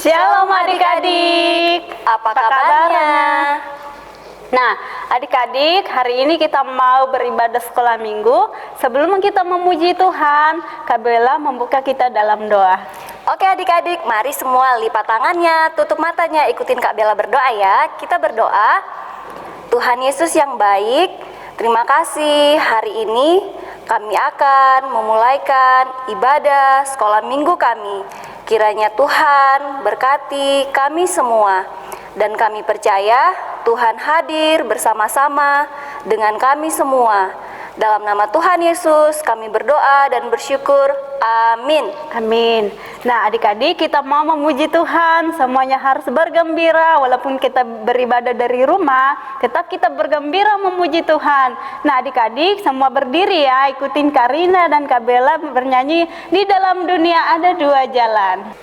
Shalom adik-adik, apa kabarnya? Nah, adik-adik, hari ini kita mau beribadah sekolah minggu. Sebelum kita memuji Tuhan, Kak Bella membuka kita dalam doa. Oke adik-adik, mari semua lipat tangannya, tutup matanya, ikutin Kak Bella berdoa ya. Kita berdoa. Tuhan Yesus yang baik, terima kasih hari ini kami akan memulaikan ibadah sekolah minggu kami. Kiranya Tuhan berkati kami semua, dan kami percaya Tuhan hadir bersama-sama dengan kami semua. Dalam nama Tuhan Yesus kami berdoa dan bersyukur. Amin. Amin. Nah, adik-adik, kita mau memuji Tuhan. Semuanya harus bergembira. Walaupun kita beribadah dari rumah, tetap kita bergembira memuji Tuhan. Nah, adik-adik, semua berdiri ya. Ikutin Karina dan Kak Bella bernyanyi, "Di dalam dunia ada dua jalan."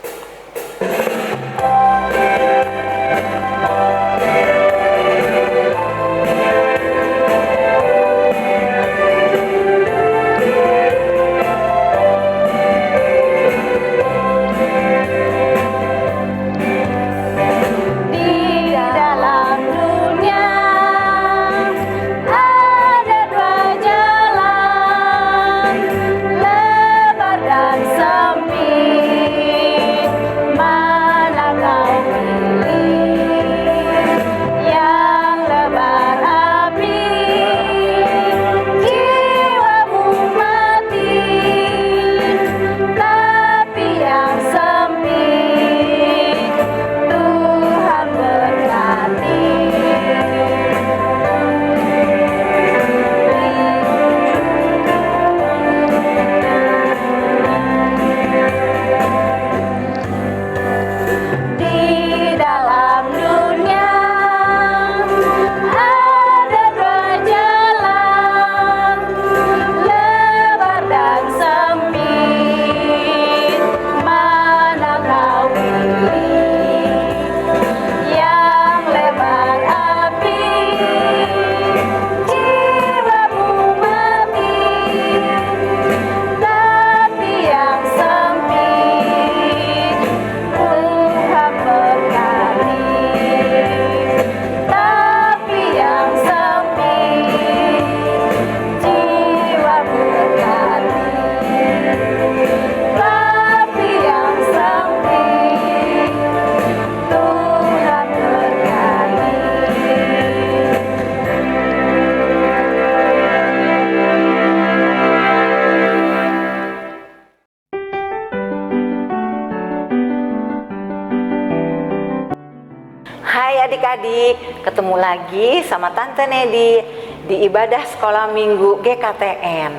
Adik-adik, ketemu lagi sama Tante Nedi di ibadah sekolah minggu GKTN.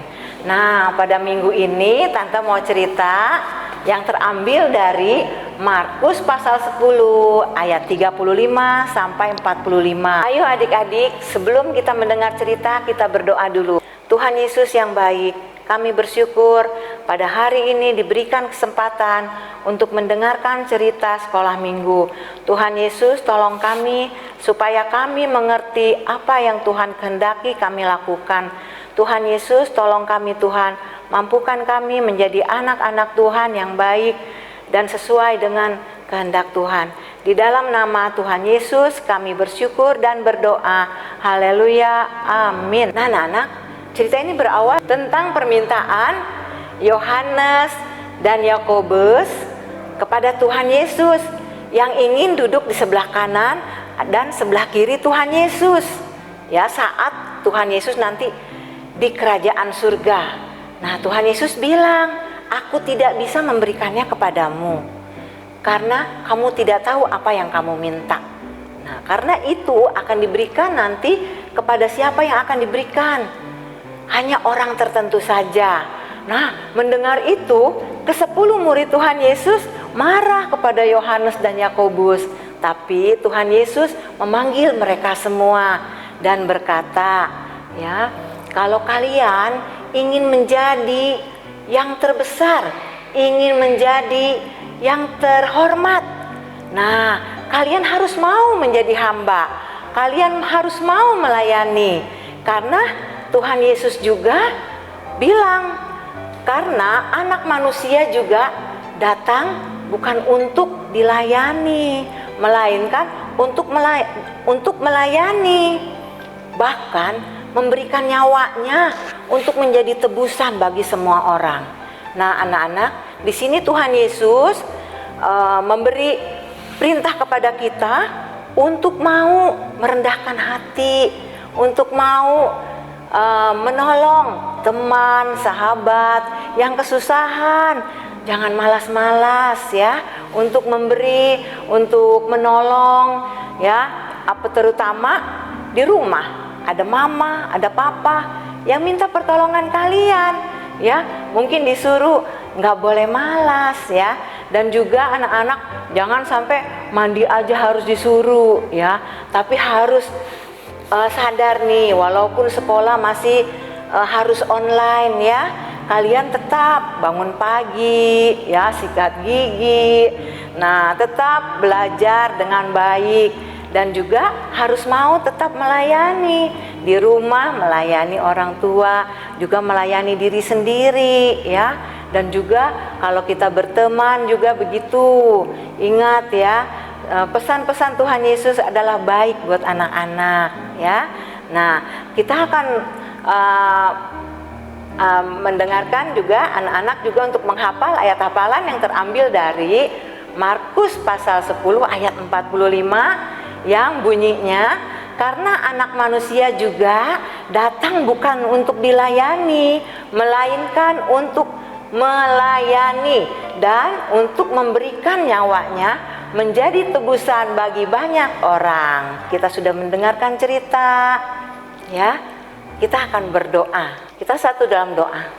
Nah, pada minggu ini Tante mau cerita yang terambil dari Markus pasal 10 ayat 35 sampai 45. Ayo adik-adik, sebelum kita mendengar cerita, kita berdoa dulu. Tuhan Yesus yang baik, kami bersyukur pada hari ini diberikan kesempatan untuk mendengarkan cerita sekolah minggu. Tuhan Yesus, tolong kami supaya kami mengerti apa yang Tuhan kehendaki kami lakukan. Tuhan Yesus, tolong kami Tuhan, mampukan kami menjadi anak-anak Tuhan yang baik dan sesuai dengan kehendak Tuhan. Di dalam nama Tuhan Yesus kami bersyukur dan berdoa. Haleluya, amin. Nah anak-anak, cerita ini berawal tentang permintaan Yohanes dan Yakobus kepada Tuhan Yesus yang ingin duduk di sebelah kanan dan sebelah kiri Tuhan Yesus. Ya, saat Tuhan Yesus nanti di kerajaan surga. Nah, Tuhan Yesus bilang, "Aku tidak bisa memberikannya kepadamu karena kamu tidak tahu apa yang kamu minta." Nah, karena itu akan diberikan nanti kepada siapa yang akan diberikan? Hanya orang tertentu saja. Nah, mendengar itu, ke-10 murid Tuhan Yesus marah kepada Yohanes dan Yakobus. Tapi Tuhan Yesus memanggil mereka semua dan berkata, ya, kalau kalian ingin menjadi yang terbesar, ingin menjadi yang terhormat, nah, kalian harus mau menjadi hamba. Kalian harus mau melayani. Karena Tuhan Yesus juga bilang, karena anak manusia juga datang bukan untuk dilayani, melainkan untuk melayani, bahkan memberikan nyawanya untuk menjadi tebusan bagi semua orang. Nah, anak-anak, di sini Tuhan Yesus memberi perintah kepada kita untuk mau merendahkan hati, untuk mau menolong teman, sahabat yang kesusahan. Jangan malas-malas ya, untuk memberi, untuk menolong ya. Apa terutama di rumah ada mama, ada papa yang minta pertolongan kalian ya. Mungkin disuruh, nggak boleh malas ya. Dan juga anak-anak jangan sampai mandi aja harus disuruh ya, tapi harus sadar nih, walaupun sekolah masih harus online ya, kalian tetap bangun pagi ya, sikat gigi, nah tetap belajar dengan baik, dan juga harus mau tetap melayani di rumah, melayani orang tua, juga melayani diri sendiri ya. Dan juga kalau kita berteman juga begitu. Ingat ya, pesan-pesan Tuhan Yesus adalah baik buat anak-anak ya. Nah, kita akan mendengarkan juga anak-anak juga untuk menghafal ayat hafalan yang terambil dari Markus pasal 10 ayat 45 yang bunyinya, karena anak manusia juga datang bukan untuk dilayani, melainkan untuk melayani dan untuk memberikan nyawanya menjadi tebusan bagi banyak orang. Kita sudah mendengarkan cerita ya. Kita akan berdoa. Kita satu dalam doa.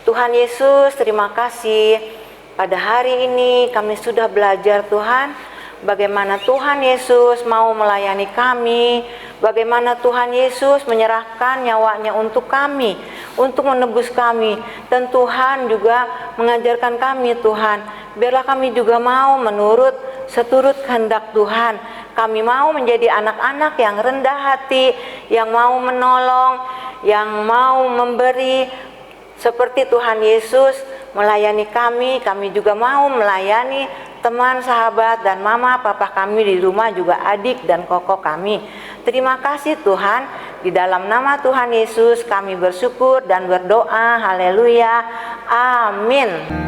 Tuhan Yesus, terima kasih pada hari ini kami sudah belajar Tuhan, bagaimana Tuhan Yesus mau melayani kami, bagaimana Tuhan Yesus menyerahkan nyawanya untuk kami, untuk menebus kami. Dan Tuhan juga mengajarkan kami Tuhan, biarlah kami juga mau menurut seturut kehendak Tuhan. Kami mau menjadi anak-anak yang rendah hati, yang mau menolong, yang mau memberi seperti Tuhan Yesus melayani kami. Kami juga mau melayani teman, sahabat, dan mama, papa kami di rumah, juga adik dan koko kami. Terima kasih Tuhan, di dalam nama Tuhan Yesus kami bersyukur dan berdoa. Haleluya, amin.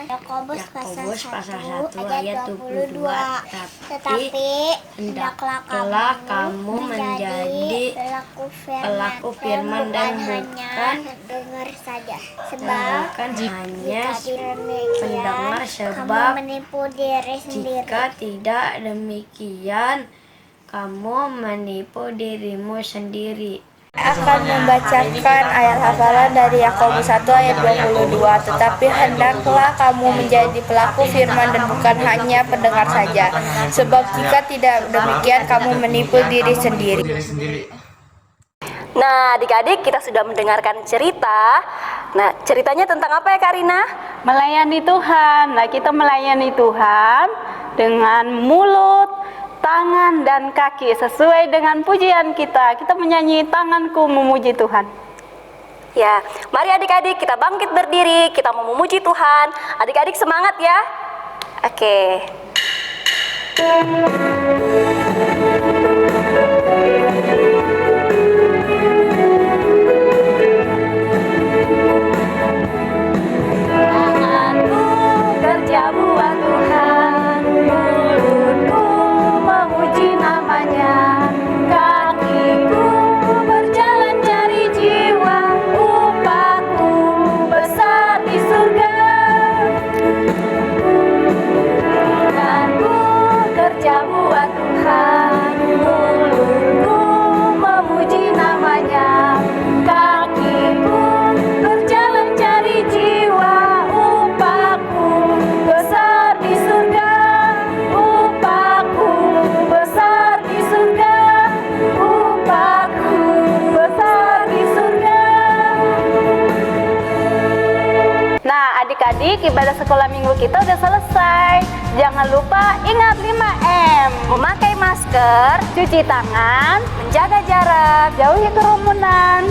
Yakobus pasal 1 ayat 22. Tetapi hendaklah kamu menjadi pelaku firman dan bukan dengar saja, bukan hanya pendengar, sebab menipu diri sendiri. jika tidak demikian kamu menipu dirimu sendiri. Akan membacakan ayat hafalan dari Yakobus 1 ayat 22. Tetapi hendaklah kamu menjadi pelaku firman dan bukan hanya pendengar saja, sebab jika tidak demikian kamu menipu diri sendiri. Nah, adik-adik, kita sudah mendengarkan cerita. Nah, ceritanya tentang apa ya, Kak Rina? Melayani Tuhan. Nah, kita melayani Tuhan dengan mulut, tangan, dan kaki sesuai dengan pujian kita. Kita menyanyi tanganku memuji Tuhan. Ya, mari adik-adik kita bangkit berdiri, kita mau memuji Tuhan. Adik-adik semangat ya. Oke. Tanganku kerja buat Tuhan, mulutku memuji namanya, kakiku berjalan cari jiwa, upahku besar di surga. adik-adik, ibadah sekolah minggu kita udah selesai. Jangan lupa ingat 5M. Memakai masker, Cuci tangan, menjaga jarak, jauhi kerumunan.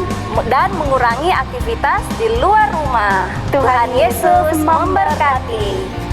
dan mengurangi aktivitas di luar rumah. Tuhan Yesus memberkati.